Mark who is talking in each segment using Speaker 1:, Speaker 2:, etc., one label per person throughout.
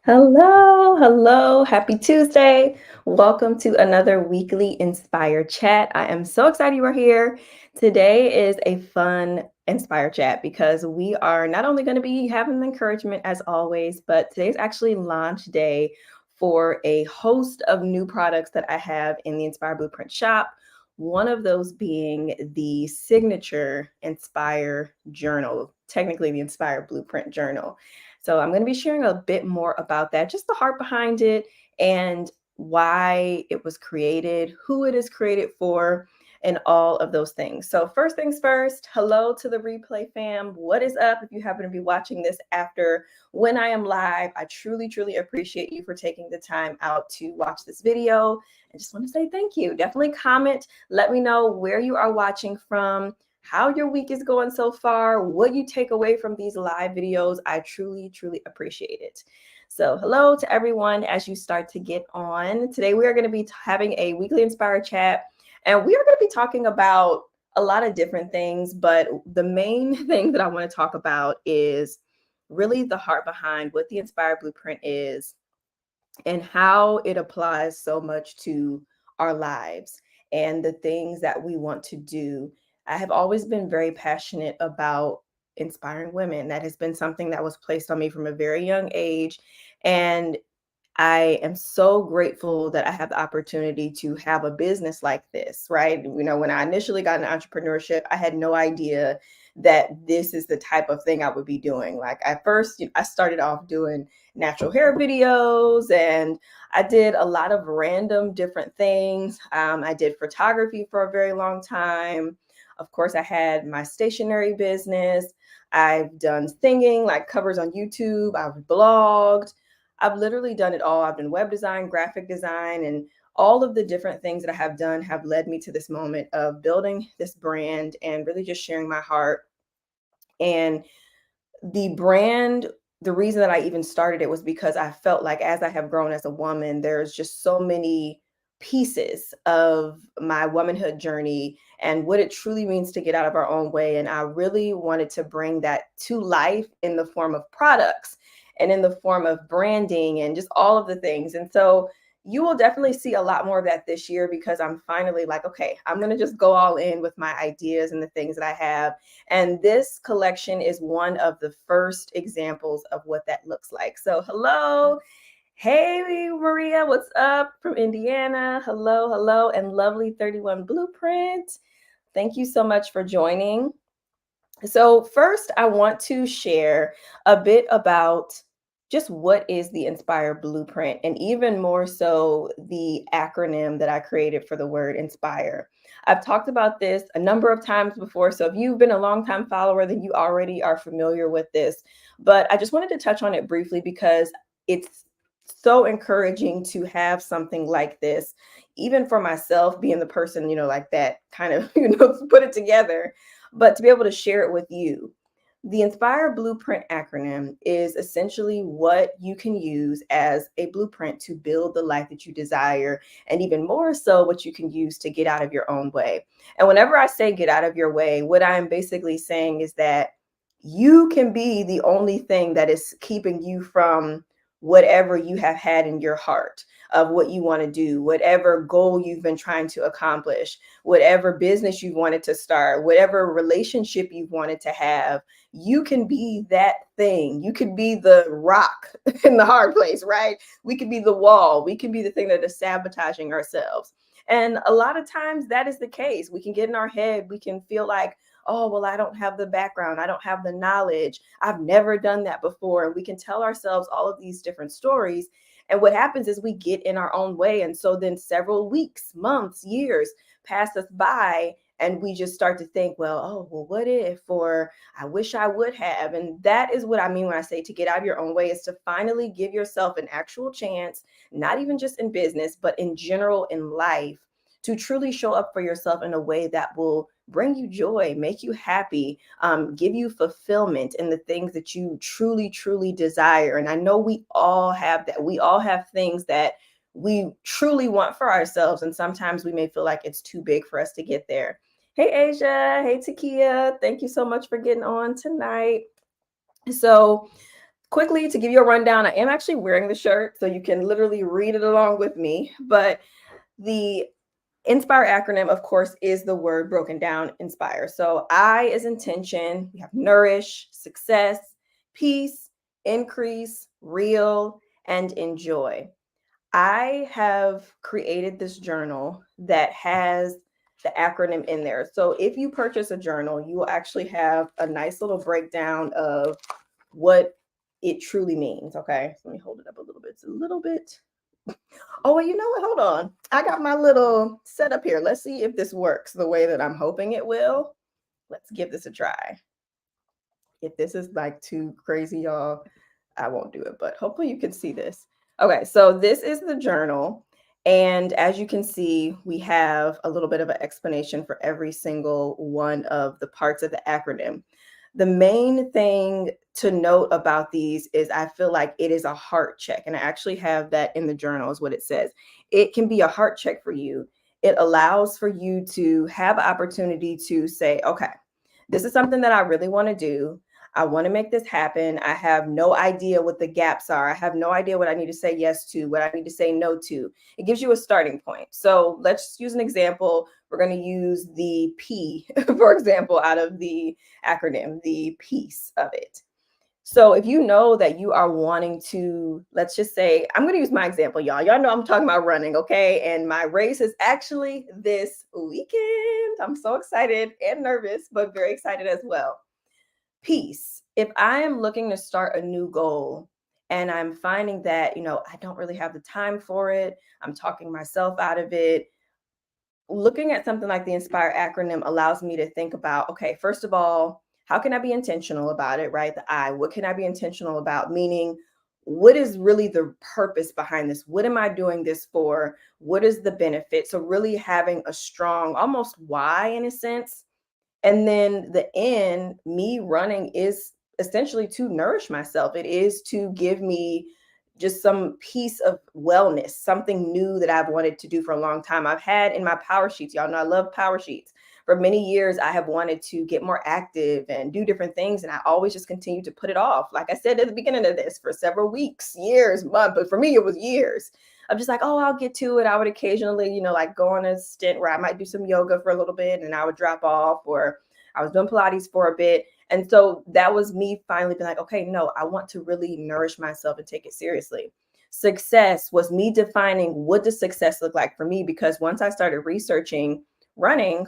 Speaker 1: Hello, happy Tuesday. Welcome to another weekly Inspire Chat. I am so excited you are here. Today is a fun Inspire Chat because we are not only going to be having encouragement as always, but today's actually launch day for a host of new products that I have in the Inspire Blueprint shop. One of those being the signature Inspire Journal, technically the Inspire Blueprint Journal. So I'm going to be sharing a bit more about that, just the heart behind it and why it was created, who it is created for, and all of those things. So first things first, hello to the replay fam. What is up? If you happen to be watching this after when I am live, I truly appreciate you for taking the time out to watch this video. I just want to say thank you. Definitely comment. Let me know where you are watching from, how your week is going so far, what you take away from these live videos. I truly appreciate it. So hello to everyone as you start to get on. Today we are going to be having a weekly Inspire Chat, and we are going to be talking about a lot of different things, but the main thing that I want to talk about is really the heart behind what the Inspire Blueprint is and how it applies so much to our lives and the things that we want to do. I have always been very passionate about inspiring women. That has been something that was placed on me from a very young age. And I am so grateful that I have the opportunity to have a business like this, right? When I initially got into entrepreneurship, I had no idea that this is the type of thing I would be doing. Like at first, I started off doing natural hair videos and I did a lot of random different things. I did photography for a very long time. Of course, I had my stationery business. I've done singing, like covers on YouTube. I've blogged. I've literally done it all. I've done web design, graphic design, and all of the different things that I have done have led me to this moment of building this brand and really just sharing my heart. And the brand, the reason that I even started it was because I felt like as I have grown as a woman, there's just so many pieces of my womanhood journey and what it truly means to get out of our own way. And I really wanted to bring that to life in the form of products and in the form of branding and just all of the things. And so you will definitely see a lot more of that this year because I'm finally like, okay, I'm going to just go all in with my ideas and the things that I have, and this collection is one of the first examples of what that looks like. So hello. Hey, Maria, what's up from Indiana? Hello, and lovely 31 Blueprint. Thank you so much for joining. So first, I want to share a bit about just what is the Inspire Blueprint, and even more so, the acronym that I created for the word Inspire. I've talked about this a number of times before, so if you've been a longtime follower, then you already are familiar with this. But I just wanted to touch on it briefly because it's so encouraging to have something like this, even for myself, being the person, like that kind of, put it together, but to be able to share it with you. The Inspire Blueprint acronym is essentially what you can use as a blueprint to build the life that you desire, and even more so, what you can use to get out of your own way. And whenever I say get out of your way, what I'm basically saying is that you can be the only thing that is keeping you from whatever you have had in your heart of what you want to do, whatever goal you've been trying to accomplish, whatever business you wanted to start, whatever relationship you wanted to have. You can be that thing. You could be the rock in the hard place, right? We could be the wall. We can be the thing that is sabotaging ourselves. And a lot of times that is the case. We can get in our head. We can feel like, oh, well, I don't have the background. I don't have the knowledge. I've never done that before. And we can tell ourselves all of these different stories. And what happens is we get in our own way. And so then several weeks, months, years pass us by, and we just start to think, well, what if, or I wish I would have. And that is what I mean when I say to get out of your own way, is to finally give yourself an actual chance, not even just in business, but in general in life, to truly show up for yourself in a way that will bring you joy, make you happy, give you fulfillment in the things that you truly desire. And I know we all have that. We all have things that we truly want for ourselves. And sometimes we may feel like it's too big for us to get there. Hey, Asia. Hey, Takia. Thank you so much for getting on tonight. So quickly to give you a rundown, I am actually wearing the shirt, so you can literally read it along with me. But the Inspire acronym, of course, is the word broken down inspire. So I is intention, we have nourish, success, peace, increase, real, and enjoy. I have created this journal that has the acronym in there. So if you purchase a journal, you will actually have a nice little breakdown of what it truly means. Okay. So let me hold it up a little bit. It's a little bit. Oh, well, you know what? Hold on. I got my little setup here. Let's see if this works the way that I'm hoping it will. Let's give this a try. If this is like too crazy, y'all, I won't do it, but hopefully you can see this. Okay, so this is the journal. And as you can see, we have a little bit of an explanation for every single one of the parts of the acronym. The main thing to note about these is I feel like it is a heart check. And I actually have that in the journal, is what it says. It can be a heart check for you. It allows for you to have an opportunity to say, okay, this is something that I really want to do. I want to make this happen. I have no idea what the gaps are. I have no idea what I need to say yes to, what I need to say no to. It gives you a starting point. So let's use an example. We're going to use the P, for example, out of the acronym, the piece of it. So if you know that you are wanting to, let's just say, I'm going to use my example, y'all. Y'all know I'm talking about running, okay? And my race is actually this weekend. I'm so excited and nervous, but very excited as well. Peace. If I am looking to start a new goal and I'm finding that, I don't really have the time for it, I'm talking myself out of it, looking at something like the Inspire acronym allows me to think about, okay, first of all, how can I be intentional about it, right? The I, what can I be intentional about? Meaning, what is really the purpose behind this? What am I doing this for? What is the benefit? So, really having a strong, almost why in a sense, and then the end, me running is essentially to nourish myself. It is to give me just some piece of wellness, something new that I've wanted to do for a long time. I've had in my power sheets, y'all know I love power sheets. For many years, I have wanted to get more active and do different things. And I always just continue to put it off. Like I said at the beginning of this, for several weeks, years, months, but for me, it was years. I'm just like, oh, I'll get to it. I would occasionally, like go on a stint where I might do some yoga for a little bit and I would drop off, or I was doing Pilates for a bit. And so that was me finally being like, okay, no, I want to really nourish myself and take it seriously. Success was me defining what does success look like for me, because once I started researching running,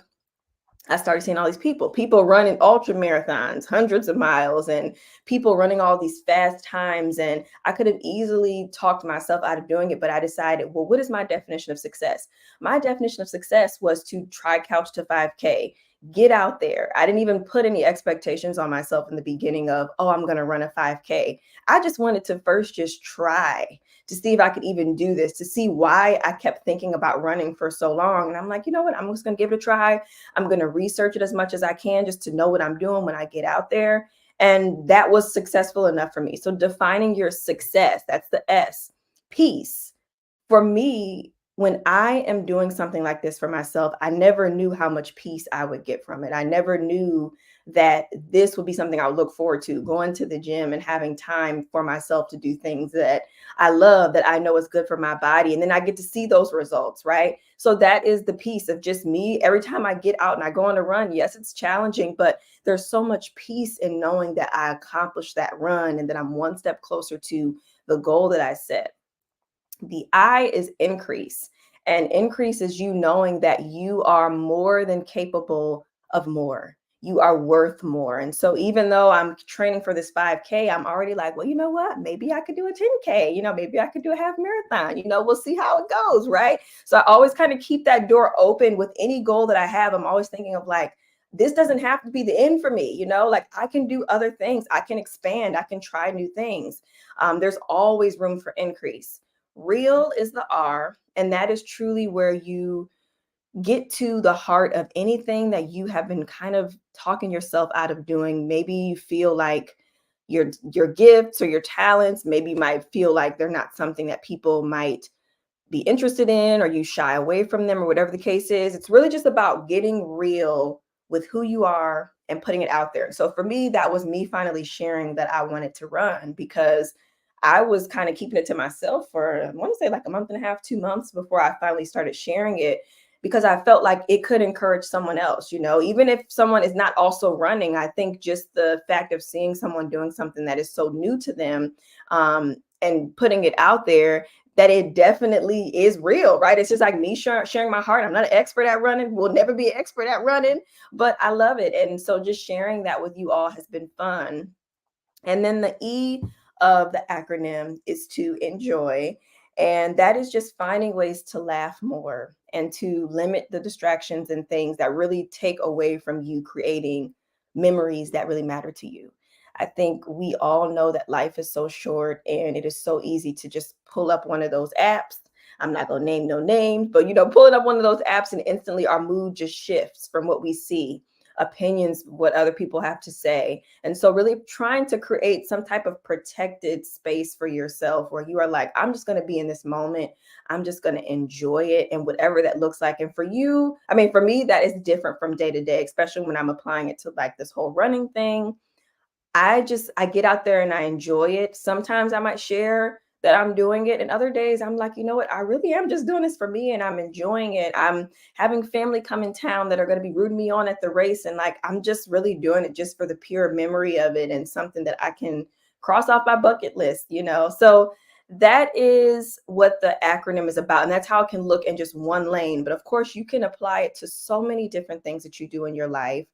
Speaker 1: I started seeing all these people running ultra marathons, hundreds of miles, and people running all these fast times. And I could have easily talked myself out of doing it, but I decided, well, what is my definition of success? My definition of success was to try couch to 5K, get out there. I didn't even put any expectations on myself in the beginning of, oh, I'm going to run a 5K. I just wanted to first just try to see if I could even do this, to see why I kept thinking about running for so long. And I'm like, you know what? I'm just going to give it a try. I'm going to research it as much as I can just to know what I'm doing when I get out there. And that was successful enough for me. So defining your success, that's the S. Peace. For me, when I am doing something like this for myself, I never knew how much peace I would get from it. I never knew that this would be something I would look forward to, going to the gym and having time for myself to do things that I love, that I know is good for my body. And then I get to see those results, right? So that is the piece of just me. Every time I get out and I go on a run, yes, it's challenging, but there's so much peace in knowing that I accomplished that run and that I'm one step closer to the goal that I set. The I is increase. And increase is you knowing that you are more than capable of more. You are worth more. And so even though I'm training for this 5K, I'm already like, well, you know what? Maybe I could do a 10K. Maybe I could do a half marathon. We'll see how it goes. Right. So I always kind of keep that door open with any goal that I have. I'm always thinking of like, this doesn't have to be the end for me. Like I can do other things. I can expand. I can try new things. There's always room for increase. Real is the R, and that is truly where you get to the heart of anything that you have been kind of talking yourself out of doing. Maybe you feel like your gifts or your talents maybe might feel like they're not something that people might be interested in, or you shy away from them, or whatever the case is. It's really just about getting real with who you are and putting it out there. So for me, that was me finally sharing that I wanted to run because I was kind of keeping it to myself for, I want to say like a month and a half, 2 months before I finally started sharing it because I felt like it could encourage someone else, even if someone is not also running. I think just the fact of seeing someone doing something that is so new to them, and putting it out there, that it definitely is real, right? It's just like me sharing my heart. I'm not an expert at running, will never be an expert at running, but I love it. And so just sharing that with you all has been fun. And then the E of the acronym is to enjoy. And that is just finding ways to laugh more and to limit the distractions and things that really take away from you creating memories that really matter to you. I think we all know that life is so short and it is so easy to just pull up one of those apps. I'm not going to name no names, but pulling up one of those apps and instantly our mood just shifts from what we see, opinions, what other people have to say. And so really trying to create some type of protected space for yourself where you are like, I'm just going to be in this moment. I'm just going to enjoy it and whatever that looks like. And for you, I mean, for me, that is different from day to day, especially when I'm applying it to like this whole running thing. I get out there and I enjoy it. Sometimes I might share that I'm doing it, and other days I'm like, you know what? I really am just doing this for me and I'm enjoying it. I'm having family come in town that are going to be rooting me on at the race, and like I'm just really doing it just for the pure memory of it and something that I can cross off my bucket list. So that is what the acronym is about, and that's how it can look in just one lane. But of course, you can apply it to so many different things that you do in your life.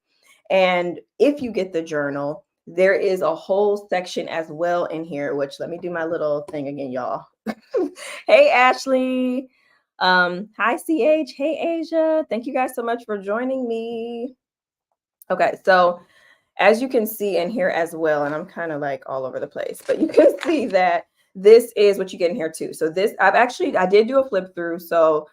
Speaker 1: And if you get the journal, there is a whole section as well in here, which let me do my little thing again, y'all. Hey, Ashley. Hi, CH. Hey, Asia. Thank you guys so much for joining me. Okay, so as you can see in here as well, and I'm kind of like all over the place, but you can see that this is what you get in here too. So this, I did do a flip through. So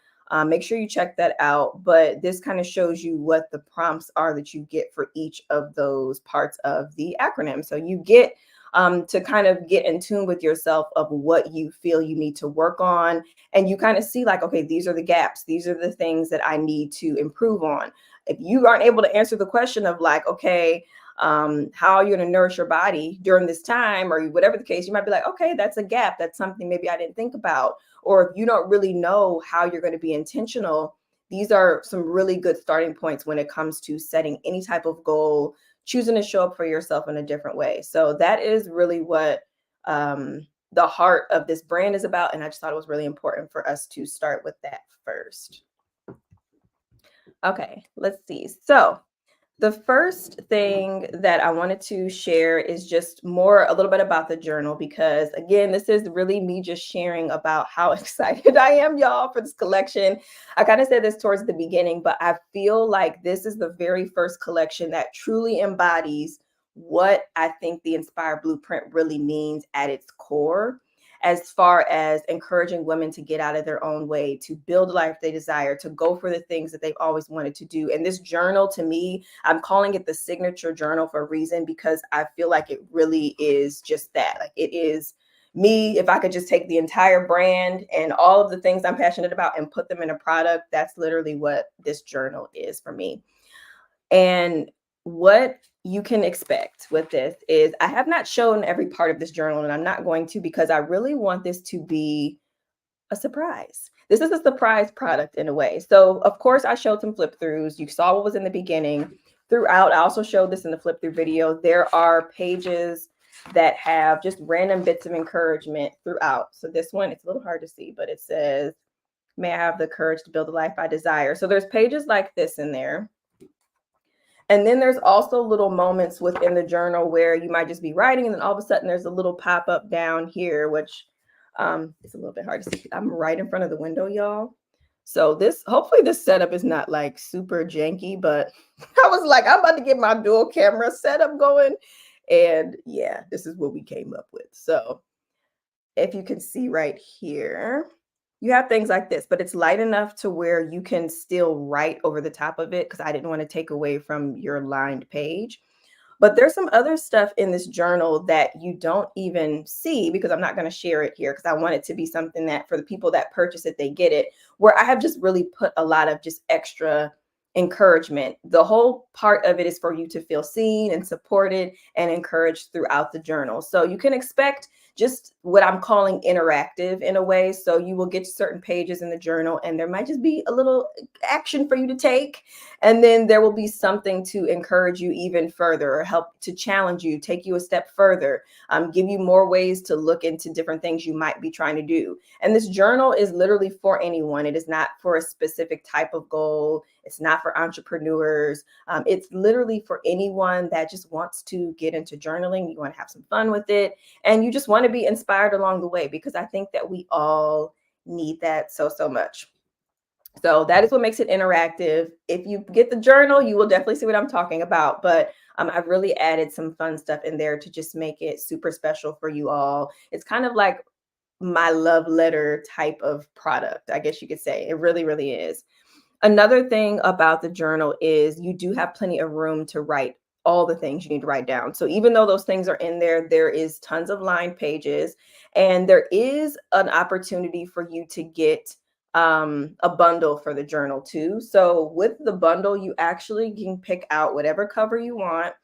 Speaker 1: make sure you check that out. But this kind of shows you what the prompts are that you get for each of those parts of the acronym. So you get to kind of get in tune with yourself of what you feel you need to work on. And you kind of see like, okay, these are the gaps. These are the things that I need to improve on. If you aren't able to answer the question of like, okay, how you're going to nourish your body during this time or whatever the case, you might be like, okay, that's a gap. That's something maybe I didn't think about. Or if you don't really know how you're going to be intentional, these are some really good starting points when it comes to setting any type of goal, choosing to show up for yourself in a different way. So that is really what the heart of this brand is about. And I just thought it was really important for us to start with that first. Okay, let's see. So the first thing that I wanted to share is just a little bit about the journal, because again, this is really me just sharing about how excited I am, y'all, for this collection. I kind of said this towards the beginning, but I feel like this is the very first collection that truly embodies what I think the Inspire Blueprint really means at its core, as far as encouraging women to get out of their own way, to build a life they desire, to go for the things that they've always wanted to do. And this journal, to me, I'm calling it the signature journal for a reason, because I feel like it really is just that. Like it is me. If I could just take the entire brand and all of the things I'm passionate about and put them in a product, that's literally what this journal is for me. And what you can expect with this is, I have not shown every part of this journal, and I'm not going to, because I really want this to be a surprise. This is a surprise product in a way. So of course I showed some flip throughs. You saw what was in the beginning. Throughout, I also showed this in the flip through video. There are pages that have just random bits of encouragement throughout. So this one, it's a little hard to see, but it says, may I have the courage to build the life I desire. So there's pages like this in there. And then there's also little moments within the journal where you might just be writing, and then all of a sudden there's a little pop-up down here, which it's a little bit hard to see. I'm right in front of the window, y'all. So hopefully this setup is not like super janky, but I was like, I'm about to get my dual camera setup going. And yeah, this is what we came up with. So if you can see right here, you have things like this, but it's light enough to where you can still write over the top of it, because I didn't want to take away from your lined page. But there's some other stuff in this journal that you don't even see, because I'm not going to share it here, because I want it to be something that for the people that purchase it, they get it, where I have just really put a lot of just extra encouragement. The whole part of it is for you to feel seen and supported and encouraged throughout the journal. So you can expect just what I'm calling interactive in a way. So you will get certain pages in the journal and there might just be a little action for you to take. And then there will be something to encourage you even further or help to challenge you, take you a step further, give you more ways to look into different things you might be trying to do. And this journal is literally for anyone. It is not for a specific type of goal. It's not for entrepreneurs. It's literally for anyone that just wants to get into journaling. You want to have some fun with it, and you just want to be inspired along the way, because I think that we all need that so much. So that is what makes it interactive. If you get the journal, you will definitely see what I'm talking about. But I've really added some fun stuff in there to just make it super special for you all. It's kind of like my love letter type of product, I guess you could say. It really, really is. Another thing about the journal is you do have plenty of room to write all the things you need to write down. So even though those things are in there, there is tons of lined pages, and there is an opportunity for you to get a bundle for the journal too. So with the bundle, you actually can pick out whatever cover you want.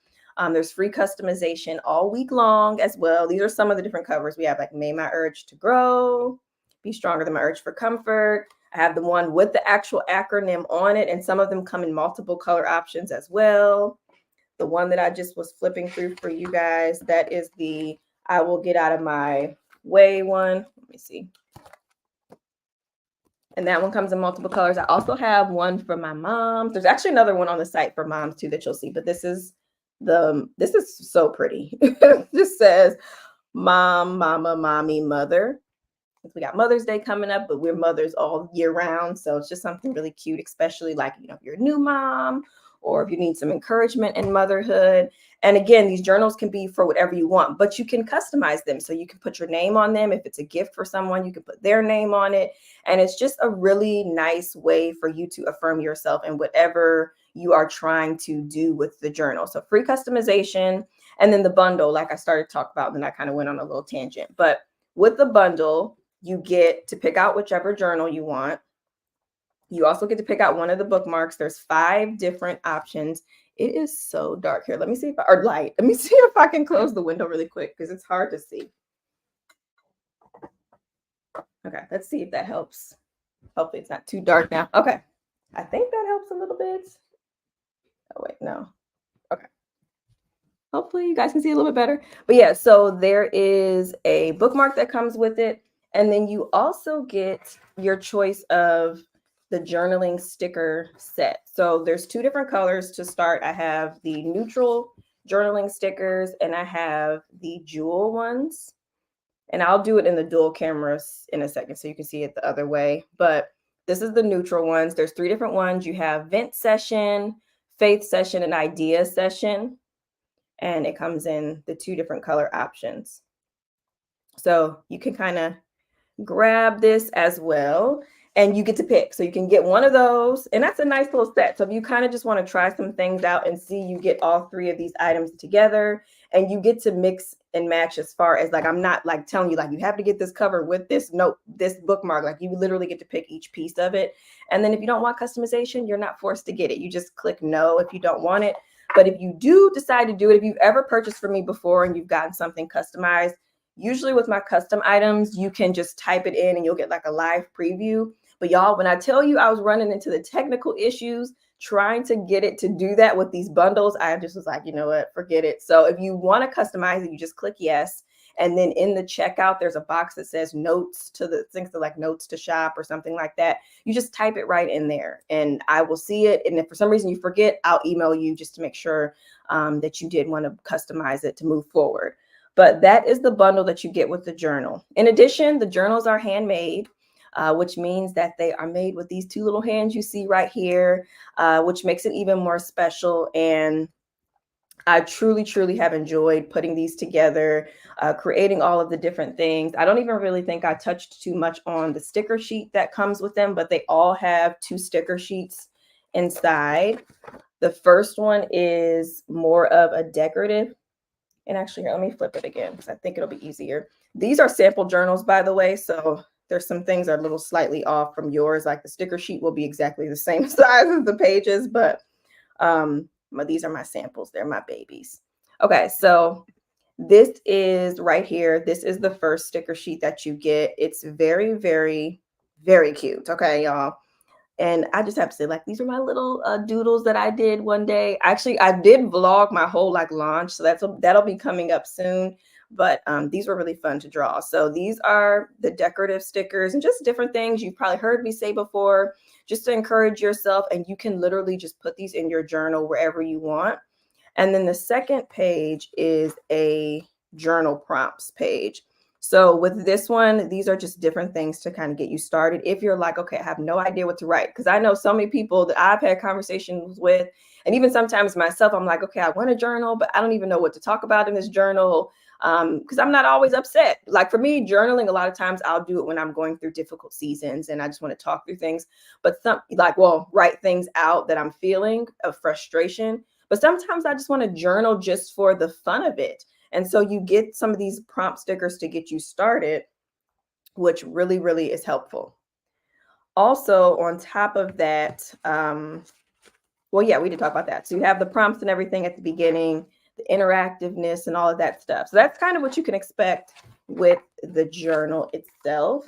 Speaker 1: There's free customization all week long as well. These are some of the different covers we have, like May My Urge to Grow, Be Stronger Than My Urge for Comfort. I have the one with the actual acronym on it, and some of them come in multiple color options as well. The one that I just was flipping through for you guys, that is the I Will Get Out of My Way one. Let me see. And that one comes in multiple colors. I also have one for my mom. There's actually another one on the site for moms too that you'll see, but this is so pretty. It just says mom, mama, mommy, mother. We got Mother's Day coming up, but we're mothers all year round. So it's just something really cute, especially like, if you're a new mom or if you need some encouragement in motherhood. And again, these journals can be for whatever you want, but you can customize them. So you can put your name on them. If it's a gift for someone, you can put their name on it. And it's just a really nice way for you to affirm yourself in whatever you are trying to do with the journal. So free customization. And then the bundle, like I started to talk about, then I kind of went on a little tangent. But with the bundle, you get to pick out whichever journal you want. You also get to pick out one of the bookmarks. There's 5 different options. It is so dark here. Let me see if or light. Let me see if I can close the window really quick because it's hard to see. Okay, let's see if that helps. Hopefully it's not too dark now. Okay, I think that helps a little bit. Oh wait, no. Okay. Hopefully you guys can see a little bit better. But yeah, so there is a bookmark that comes with it. And then you also get your choice of the journaling sticker set. So there's 2 different colors to start. I have the neutral journaling stickers and I have the jewel ones. And I'll do it in the dual cameras in a second so you can see it the other way. But this is the neutral ones. There's 3 different ones. You have vent session, faith session, and idea session. And it comes in the 2 different color options. So you can kind of grab this as well, and you get to pick. So you can get one of those, and that's a nice little set. So if you kind of just want to try some things out and see, you get all 3 of these items together, and you get to mix and match as far as, like, I'm not like telling you like you have to get this cover with this note, this bookmark. Like, you literally get to pick each piece of it. And then if you don't want customization, you're not forced to get it. You just click no if you don't want it. But if you do decide to do it, if you've ever purchased from me before and you've gotten something customized, usually with my custom items, you can just type it in and you'll get like a live preview. But y'all, when I tell you I was running into the technical issues trying to get it to do that with these bundles, I just was like, you know what, forget it. So if you want to customize it, you just click yes. And then in the checkout, there's a box that says notes to the things, to like notes to shop or something like that. You just type it right in there and I will see it. And if for some reason you forget, I'll email you just to make sure that you did want to customize it to move forward. But that is the bundle that you get with the journal. In addition, the journals are handmade, which means that they are made with these 2 little hands you see right here, which makes it even more special. And I truly have enjoyed putting these together, creating all of the different things. I don't even really think I touched too much on the sticker sheet that comes with them, but they all have 2 sticker sheets inside. The first one is more of a decorative. And actually, here, let me flip it again because I think it'll be easier. These are sample journals, by the way. So There's some things that are a little slightly off from yours. Like the sticker sheet will be exactly the same size as the pages, but these are my samples. They're my babies. Okay, so this is right here. This is the first sticker sheet that you get. It's very, very, very cute. Okay, y'all. And I just have to say, like, these are my little doodles that I did one day. Actually, I did vlog my whole like launch, so that'll be coming up soon. But these were really fun to draw. So these are the decorative stickers and just different things you've probably heard me say before, just to encourage yourself. And you can literally just put these in your journal wherever you want. And then the second page is a journal prompts page. So with this one, these are just different things to kind of get you started. If you're like, okay, I have no idea what to write, because I know so many people that I've had conversations with, and even sometimes myself, I'm like, okay, I want a journal, but I don't even know what to talk about in this journal, because I'm not always upset. Like for me, journaling, a lot of times I'll do it when I'm going through difficult seasons and I just want to talk through things. But write things out that I'm feeling of frustration. But sometimes I just want to journal just for the fun of it. And so you get some of these prompt stickers to get you started, which really, really is helpful. Also, on top of that, we did talk about that. So you have the prompts and everything at the beginning, the interactiveness and all of that stuff. So that's kind of what you can expect with the journal itself.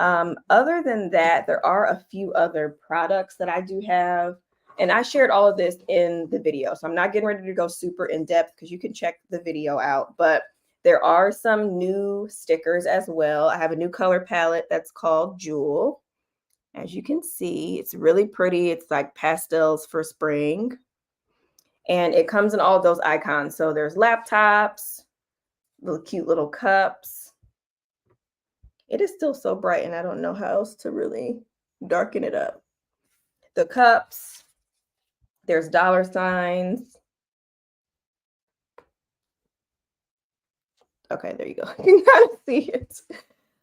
Speaker 1: Other than that, there are a few other products that I do have. And I shared all of this in the video. So I'm not getting ready to go super in depth because you can check the video out. But there are some new stickers as well. I have a new color palette that's called Jewel. As you can see, it's really pretty. It's like pastels for spring. And it comes in all of those icons. So there's laptops, little cute little cups. It is still so bright and I don't know how else to really darken it up. The cups. There's dollar signs. Okay, there you go. You can kind of see it.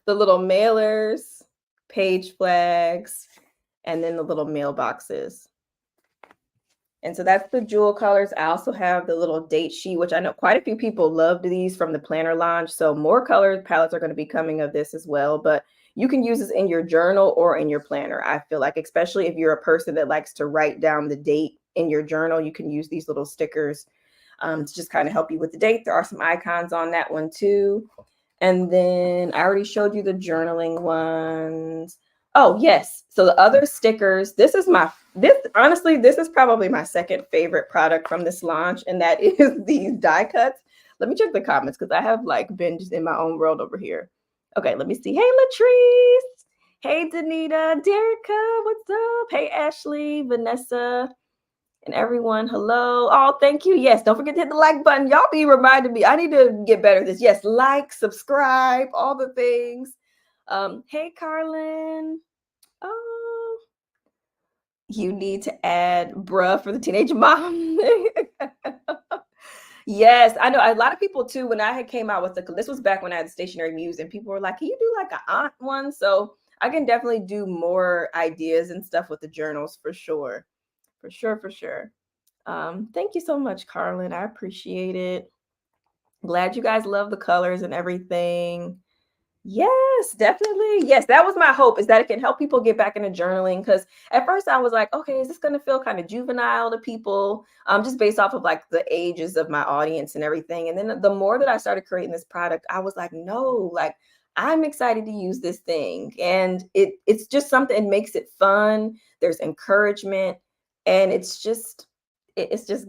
Speaker 1: The little mailers, page flags, and then the little mailboxes. And so that's the Jewel colors. I also have the little date sheet, which I know quite a few people loved these from the planner launch. So more color palettes are going to be coming of this as well. But you can use this in your journal or in your planner. I feel like, especially if you're a person that likes to write down the date in your journal, you can use these little stickers to just kind of help you with the date. There are some icons on that one too. And then I already showed you the journaling ones. Oh, yes. So the other stickers, this is probably my second favorite product from this launch, and that is these die cuts. Let me check the comments because I have like been just in my own world over here. Okay, let me see. Hey, Latrice. Hey, Danita. Derica, what's up? Hey, Ashley, Vanessa, and everyone. Hello. Oh, thank you. Yes, don't forget to hit the like button. Y'all be reminding me. I need to get better at this. Yes, like, subscribe, all the things. Hey, Carlin. Oh, you need to add bruh for the teenage mom. Yes, I know a lot of people too. When I had came out with this was back when I had the stationary muse, and people were like, "Can you do like an aunt one?" So I can definitely do more ideas and stuff with the journals for sure, for sure, for sure. Thank you so much, Carlin. I appreciate it. Glad you guys love the colors and everything. Yes, definitely. Yes, that was my hope, is that it can help people get back into journaling. Because at first I was like, okay, is this going to feel kind of juvenile to people? Just based off of like the ages of my audience and everything. And then the more that I started creating this product, I was like, no, like I'm excited to use this thing. And it's just something, it makes it fun. There's encouragement, and it's just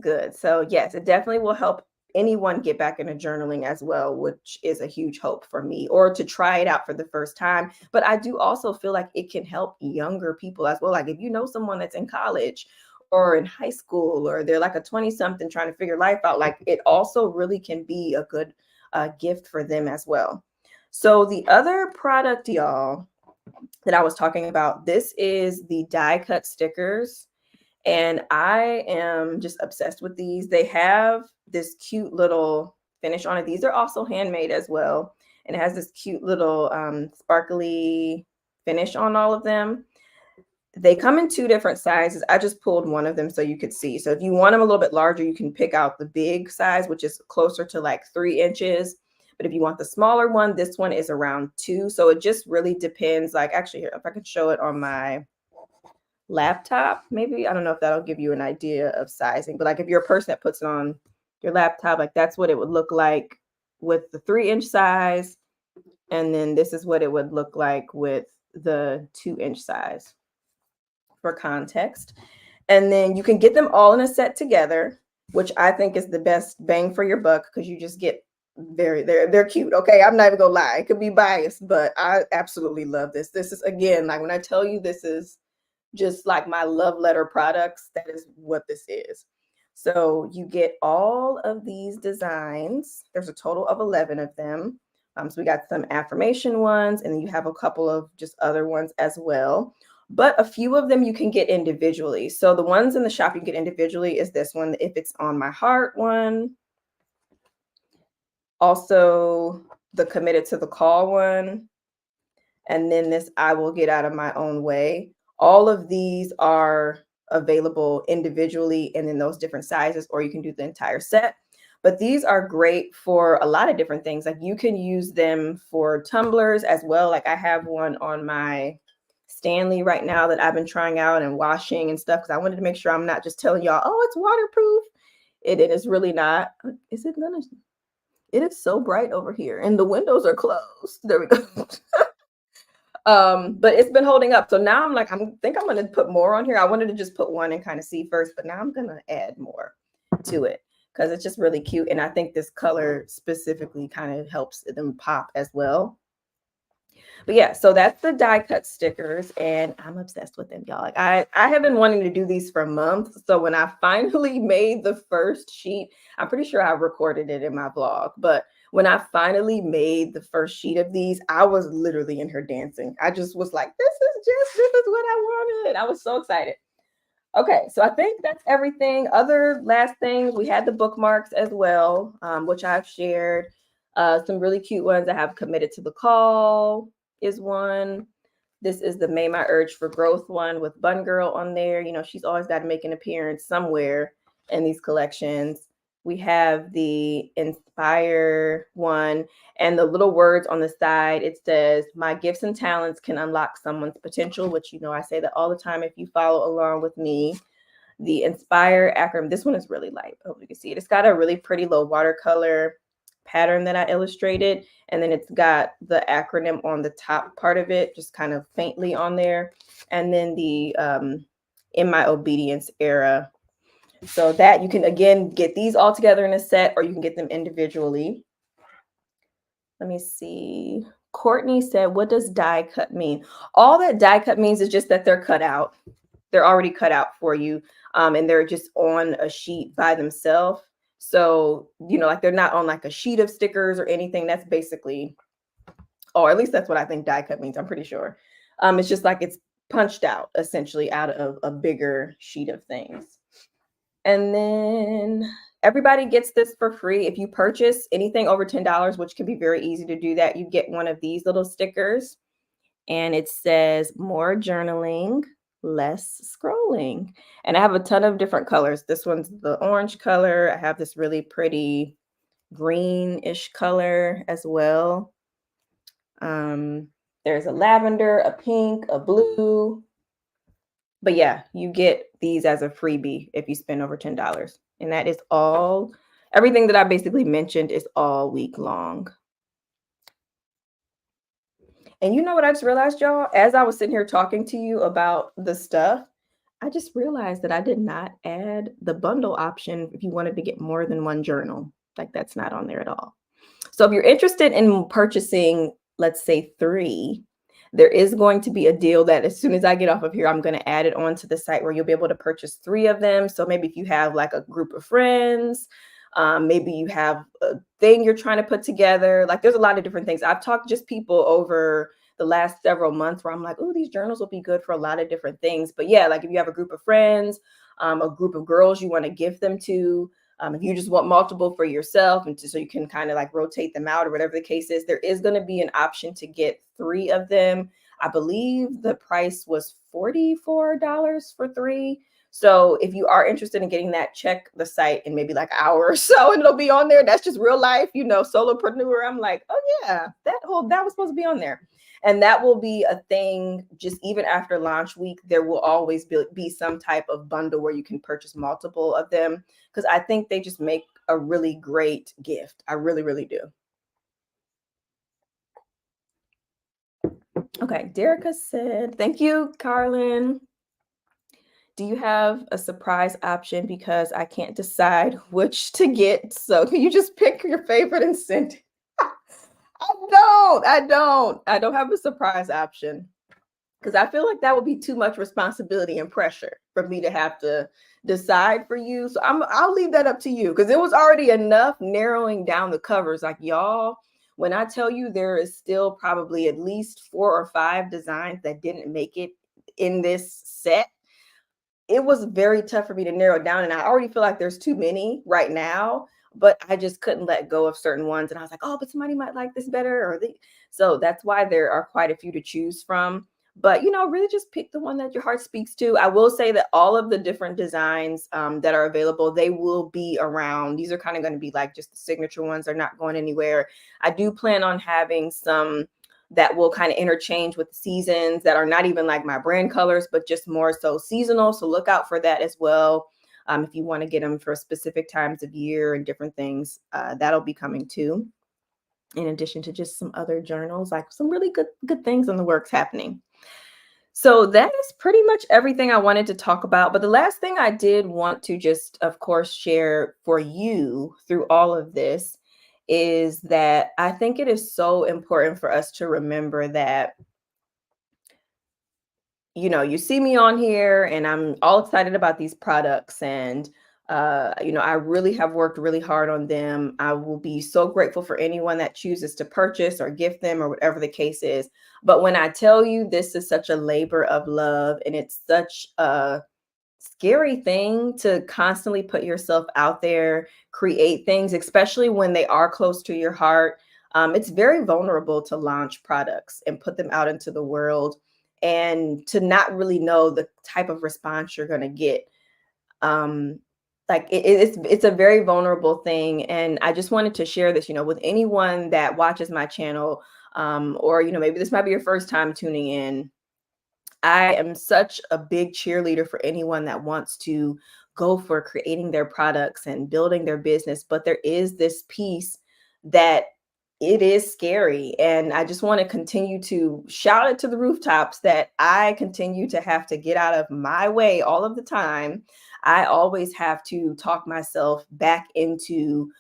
Speaker 1: good. So yes, it definitely will help anyone get back into journaling as well, which is a huge hope for me, or to try it out for the first time. But I do also feel like it can help younger people as well. Like if you know someone that's in college or in high school, or they're like a 20 something trying to figure life out, like it also really can be a good gift for them as well. So the other product, y'all, that I was talking about, this is the die cut stickers. And I am just obsessed with these. They have this cute little finish on it. These are also handmade as well. And it has this cute little sparkly finish on all of them. They come in two different sizes. I just pulled one of them so you could see. So if you want them a little bit larger, you can pick out the big size, which is closer to like 3 inches. But if you want the smaller one, this one is around 2. So it just really depends. Like, actually, here, if I could show it on my laptop, maybe, I don't know if that'll give you an idea of sizing, but like if you're a person that puts it on your laptop, like that's what it would look like with the 3-inch size. And then this is what it would look like with the 2-inch size for context. And then you can get them all in a set together, which I think is the best bang for your buck because you just get they're cute. Okay, I'm not even gonna lie. It could be biased, but I absolutely love this. This is, again, like when I tell you this is just like my love letter products, that is what this is. So you get all of these designs. There's a total of 11 of them. So we got some affirmation ones, and then you have a couple of just other ones as well. But a few of them you can get individually. So the ones in the shop you can get individually is this one, if it's on my heart one. Also the committed to the call one. And then this I will get out of my own way. All of these are available individually and in those different sizes, or you can do the entire set. But these are great for a lot of different things. Like you can use them for tumblers as well. Like I have one on my Stanley right now that I've been trying out and washing and stuff because I wanted to make sure I'm not just telling y'all, oh, it's waterproof. It is really not. Is it gonna? It is so bright over here and the windows are closed. There we go. But it's been holding up. So now I'm like, think I'm gonna put more on here. I wanted to just put one and kind of see first, but now I'm gonna add more to it because it's just really cute. And I think this color specifically kind of helps them pop as well. But yeah, so that's the die cut stickers, and I'm obsessed with them, y'all. Like I have been wanting to do these for months. So when I finally made the first sheet, I'm pretty sure I recorded it in my vlog, but when I finally made the first sheet of these, I was literally in here dancing. I just was like, this is what I wanted. I was so excited. Okay, so I think that's everything. Other last things, we had the bookmarks as well, which I've shared. Some really cute ones. I have committed to the call is one. This is the May My Urge for Growth one with Bun Girl on there. You know, she's always got to make an appearance somewhere in these collections. We have the Inspire one, and the little words on the side, it says, my gifts and talents can unlock someone's potential, which, you know, I say that all the time if you follow along with me. The Inspire acronym, this one is really light. I hope you can see it. It's got a really pretty little watercolor pattern that I illustrated, and then it's got the acronym on the top part of it, just kind of faintly on there. And then the In My Obedience Era. So that you can, again, get these all together in a set, or you can get them individually. Let me see. Courtney said, what does die cut mean? All that die cut means is just that they're cut out. They're already cut out for you, and they're just on a sheet by themselves. So, you know, like they're not on like a sheet of stickers or anything. That's basically, or at least that's what I think die cut means. I'm pretty sure. It's just like it's punched out essentially out of a bigger sheet of things. And then everybody gets this for free. If you purchase anything over $10, which can be very easy to do that, you get one of these little stickers. And it says more journaling, less scrolling. And I have a ton of different colors. This one's the orange color. I have this really pretty greenish color as well. There's a lavender, a pink, a blue. But yeah, you get these as a freebie if you spend over $10. And that is all. Everything that I basically mentioned is all week long. And you know what I just realized, y'all? As I was sitting here talking to you about the stuff, I just realized that I did not add the bundle option if you wanted to get more than one journal. Like that's not on there at all. So if you're interested in purchasing, let's say 3, there is going to be a deal that as soon as I get off of here, I'm going to add it onto the site where you'll be able to purchase 3 of them. So maybe if you have like a group of friends, maybe you have a thing you're trying to put together. Like there's a lot of different things. I've talked to just people over the last several months where I'm like, oh, these journals will be good for a lot of different things. But yeah, like if you have a group of friends, a group of girls you want to gift them to, if you just want multiple for yourself and so you can kind of like rotate them out or whatever the case is, there is going to be an option to get 3 of them. I believe the price was $44 for 3. So if you are interested in getting that, check the site in maybe like an hour or so, and it'll be on there. That's just real life, solopreneur. I'm like, oh yeah, that was supposed to be on there. And that will be a thing just even after launch week. There will always be some type of bundle where you can purchase multiple of them because I think they just make a really great gift. I really, really do. Okay, Derica said, thank you, Carlin. Do you have a surprise option because I can't decide which to get? So can you just pick your favorite and send it? I don't have a surprise option because I feel like that would be too much responsibility and pressure for me to have to decide for you. So I'll leave that up to you because it was already enough narrowing down the covers. Like y'all, when I tell you there is still probably at least 4 or 5 designs that didn't make it in this set, it was very tough for me to narrow it down, and I already feel like there's too many right now, but I just couldn't let go of certain ones, and I was like, "Oh, but somebody might like this better," so that's why there are quite a few to choose from. But really just pick the one that your heart speaks to. I will say that all of the different designs that are available, they will be around. These are kind of going to be like just the signature ones. They're not going anywhere. I do plan on having some that will kind of interchange with the seasons that are not even like my brand colors, but just more so seasonal. So look out for that as well. If you want to get them for specific times of year and different things, that'll be coming too. In addition to just some other journals, like some really good things in the works happening. So that is pretty much everything I wanted to talk about. But the last thing I did want to just, of course, share for you through all of this is that I think it is so important for us to remember that, you see me on here and I'm all excited about these products and I really have worked really hard on them. I will be so grateful for anyone that chooses to purchase or gift them or whatever the case is. But when I tell you this is such a labor of love and it's such a scary thing to constantly put yourself out there, create things, especially when they are close to your heart. It's very vulnerable to launch products and put them out into the world and to not really know the type of response you're going to get. Um, like it's a very vulnerable thing. And I just wanted to share this, with anyone that watches my channel, or, maybe this might be your first time tuning in. I am such a big cheerleader for anyone that wants to go for creating their products and building their business. But there is this piece that it is scary. And I just want to continue to shout it to the rooftops that I continue to have to get out of my way all of the time. I always have to talk myself back into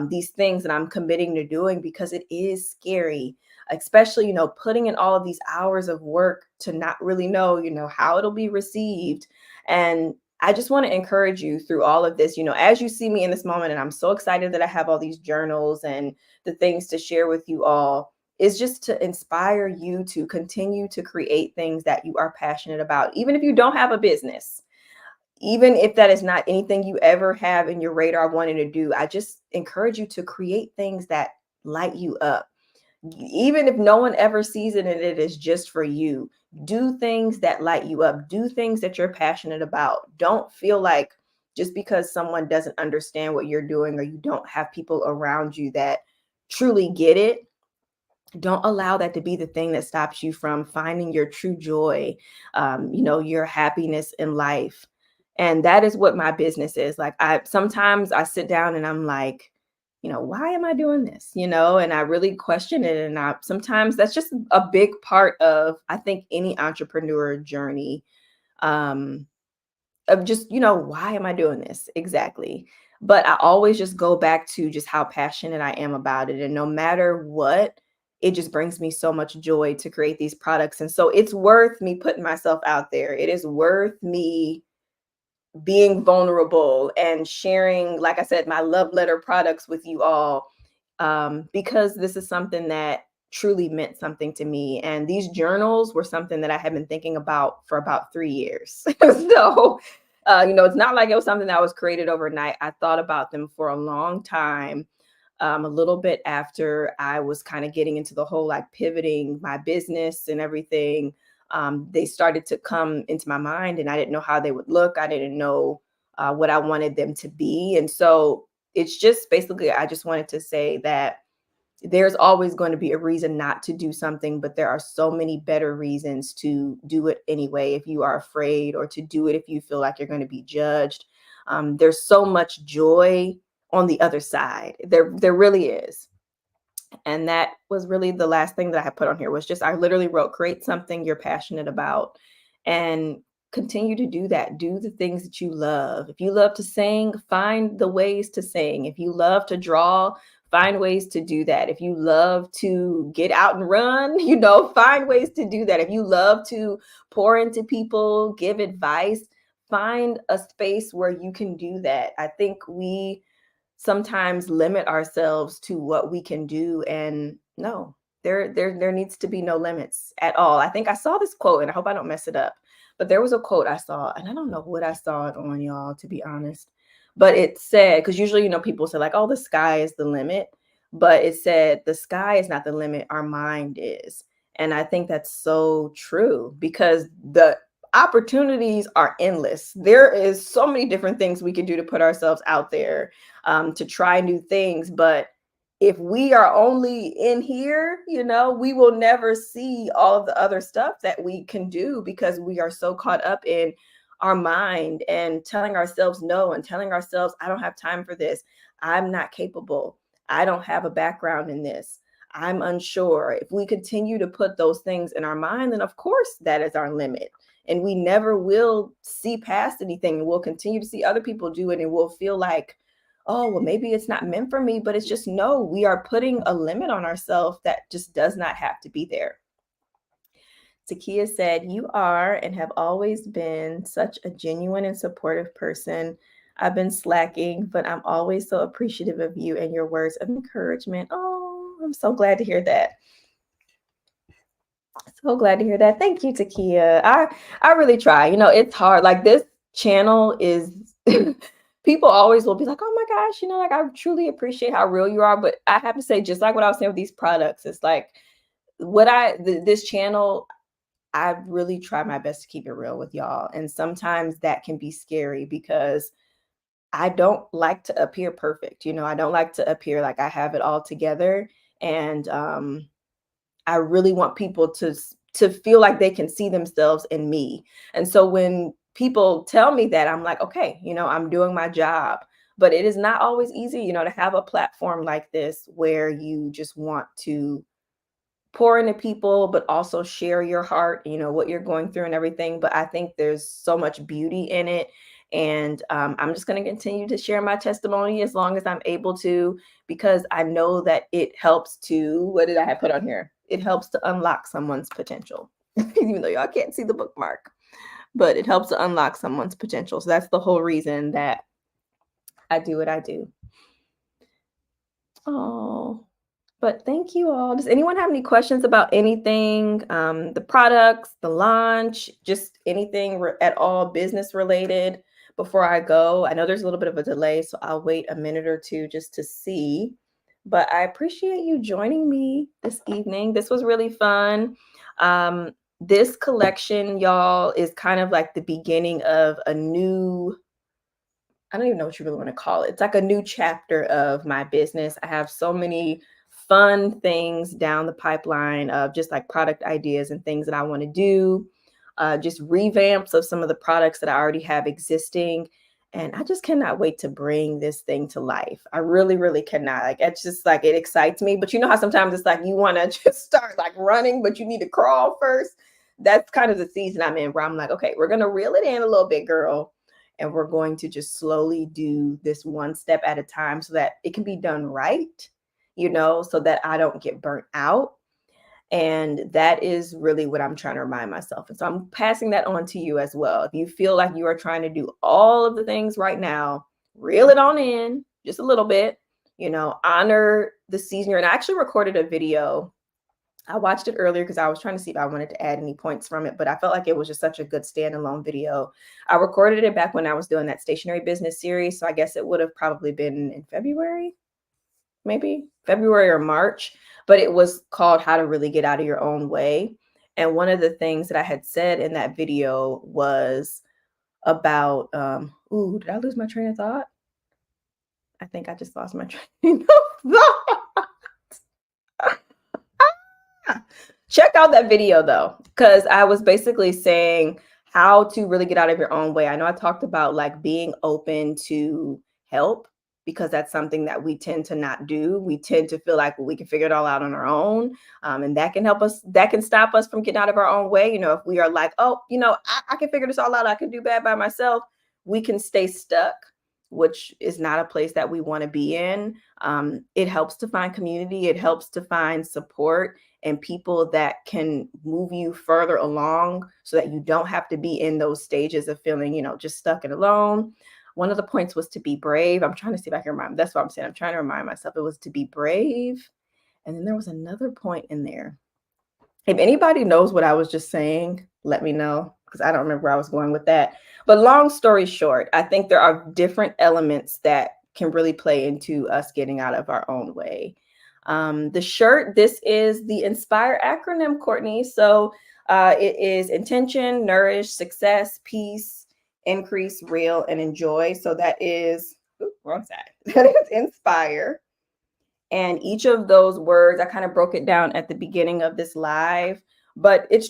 Speaker 1: these things that I'm committing to doing because it is scary, especially putting in all of these hours of work to not really know how it'll be received. And I just want to encourage you through all of this, as you see me in this moment, and I'm so excited that I have all these journals and the things to share with you all, is just to inspire you to continue to create things that you are passionate about, even if you don't have a business, even if that is not anything you ever have in your radar wanting to do. I just encourage you to create things that light you up, even if no one ever sees it and it is just for you. Do things that light you up, do things that you're passionate about. Don't feel like just because someone doesn't understand what you're doing or you don't have people around you that truly get it, don't allow that to be the thing that stops you from finding your true joy, your happiness in life. And that is what my business is. Like, I sometimes I sit down and I'm like, why am I doing this? And I really question it. And I sometimes that's just a big part of, I think, any entrepreneur journey. Um, of just, why am I doing this exactly? But I always just go back to just how passionate I am about it. And no matter what, it just brings me so much joy to create these products. And so it's worth me putting myself out there. It is worth me being vulnerable and sharing, like I said, my love letter products with you all, because this is something that truly meant something to me. And these journals were something that I had been thinking about for about 3 years. So, it's not like it was something that was created overnight. I thought about them for a long time. A little bit after I was kind of getting into the whole like pivoting my business and everything. they started to come into my mind, and I didn't know how they would look. I didn't know what I wanted them to be. And so it's just basically, I just wanted to say that there's always going to be a reason not to do something, but there are so many better reasons to do it anyway if you are afraid, or to do it if you feel like you're going to be judged. There's so much joy on the other side. There really is. And that was really the last thing that I had put on here, was just, I literally wrote, create something you're passionate about and continue to do that. Do the things that you love. If you love to sing, find the ways to sing. If you love to draw, find ways to do that. If you love to get out and run, find ways to do that. If you love to pour into people, give advice, find a space where you can do that. I think we sometimes limit ourselves to what we can do, and no, there needs to be no limits at all. I think I saw this quote, and I hope I don't mess it up, but there was a quote I saw, and I don't know what I saw it on, y'all, to be honest, but it said, because usually, people say like, oh, the sky is the limit, but it said the sky is not the limit, our mind is. And I think that's so true, because the opportunities are endless. There is so many different things we can do to put ourselves out there, to try new things. But if we are only in here, we will never see all of the other stuff that we can do, because we are so caught up in our mind and telling ourselves no, and telling ourselves, I don't have time for this. I'm not capable. I don't have a background in this. I'm unsure. If we continue to put those things in our mind, then of course that is our limit. And we never will see past anything. We'll continue to see other people do it, and we'll feel like, oh, well, maybe it's not meant for me. But it's just, no, we are putting a limit on ourselves that just does not have to be there. Takia said, you are and have always been such a genuine and supportive person. I've been slacking, but I'm always so appreciative of you and your words of encouragement. Oh, I'm so glad to hear that. So glad to hear that. Thank you, Takia. I really try. It's hard. Like, this channel is people always will be like, oh my gosh, like, I truly appreciate how real you are. But I have to say, just like what I was saying with these products, it's like this channel, I really try my best to keep it real with y'all. And sometimes that can be scary, because I don't like to appear perfect. I don't like to appear like I have it all together. And I really want people to feel like they can see themselves in me. And so when people tell me that, I'm like, okay, I'm doing my job. But it is not always easy, to have a platform like this where you just want to pour into people, but also share your heart, what you're going through and everything. But I think there's so much beauty in it. And I'm just going to continue to share my testimony as long as I'm able to, because I know that it helps to, what did I have put on here? It helps to unlock someone's potential, even though y'all can't see the bookmark, but it helps to unlock someone's potential. So that's the whole reason that I do what I do. Oh, but thank you all. Does anyone have any questions about anything? The products, the launch, just anything at all business related before I go? I know there's a little bit of a delay, so I'll wait a minute or two just to see. But I appreciate you joining me this evening. This was really fun. This collection, y'all, is kind of like the beginning of a new, I don't even know what you really want to call it. It's like a new chapter of my business. I have so many fun things down the pipeline of just like product ideas and things that I want to do, just revamps of some of the products that I already have existing. And I just cannot wait to bring this thing to life. I really, really cannot. Like, it's just like, it excites me. But you know how sometimes it's like you want to just start like running, but you need to crawl first. That's kind of the season I'm in, where I'm like, okay, we're going to reel it in a little bit, girl. And we're going to just slowly do this one step at a time, so that it can be done right, so that I don't get burnt out. And that is really what I'm trying to remind myself. And so I'm passing that on to you as well. If you feel like you are trying to do all of the things right now, reel it on in just a little bit, honor the season you're in. I actually recorded a video. I watched it earlier because I was trying to see if I wanted to add any points from it, but I felt like it was just such a good standalone video. I recorded it back when I was doing that stationary business series. So I guess it would have probably been in February, maybe February or March, but it was called How to Really Get Out of Your Own Way. And one of the things that I had said in that video was about, ooh, did I lose my train of thought? I think I just lost my train of thought. Check out that video though, because I was basically saying how to really get out of your own way. I know I talked about like being open to help because that's something that we tend to not do. We tend to feel like, well, we can figure it all out on our own. And that can help us, that can stop us from getting out of our own way. If we are like, oh, I can figure this all out, I can do bad by myself, we can stay stuck, which is not a place that we want to be in. It helps to find community, it helps to find support and people that can move you further along so that you don't have to be in those stages of feeling, just stuck and alone. One of the points was to be brave. I'm trying to see if I can remember. That's what I'm saying. I'm trying to remind myself it was to be brave. And then there was another point in there. If anybody knows what I was just saying, let me know because I don't remember where I was going with that. But long story short, I think there are different elements that can really play into us getting out of our own way. The shirt, this is the Inspire acronym, Courtney. So it is intention, nourish, success, peace, increase, real, and enjoy. So that is, wrong side. That is Inspire. And each of those words, I kind of broke it down at the beginning of this live, but it's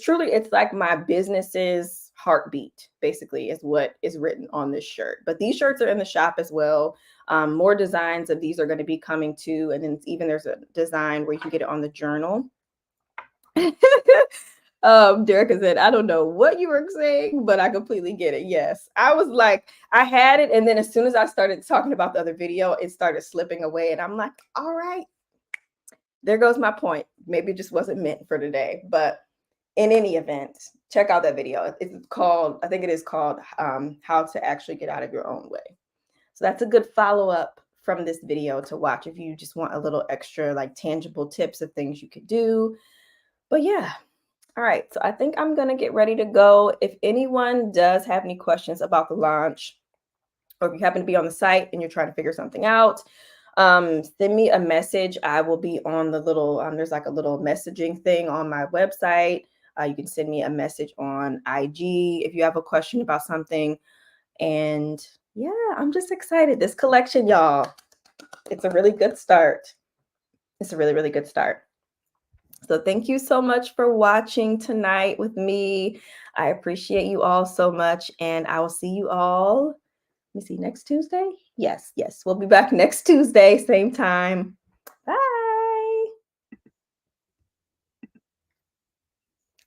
Speaker 1: like my business's heartbeat, basically, is what is written on this shirt. But these shirts are in the shop as well. More designs of these are going to be coming too. And then even there's a design where you can get it on the journal. Derica said, I don't know what you were saying, but I completely get it. Yes. I was like, I had it. And then as soon as I started talking about the other video, it started slipping away. And I'm like, all right, there goes my point. Maybe it just wasn't meant for today. But in any event, check out that video. It's called, I think it is called How to Actually Get Out of Your Own Way. So that's a good follow-up from this video to watch if you just want a little extra like tangible tips of things you could do. But yeah. All right, so I think I'm going to get ready to go. If anyone does have any questions about the launch, or if you happen to be on the site and you're trying to figure something out, send me a message. I will be on the little, there's like a little messaging thing on my website. You can send me a message on IG if you have a question about something. And yeah, I'm just excited. This collection, y'all, it's a really good start. It's a really, really good start. So thank you so much for watching tonight with me. I appreciate you all so much. And I will see you all, let me see, next Tuesday? Yes, we'll be back next Tuesday, same time.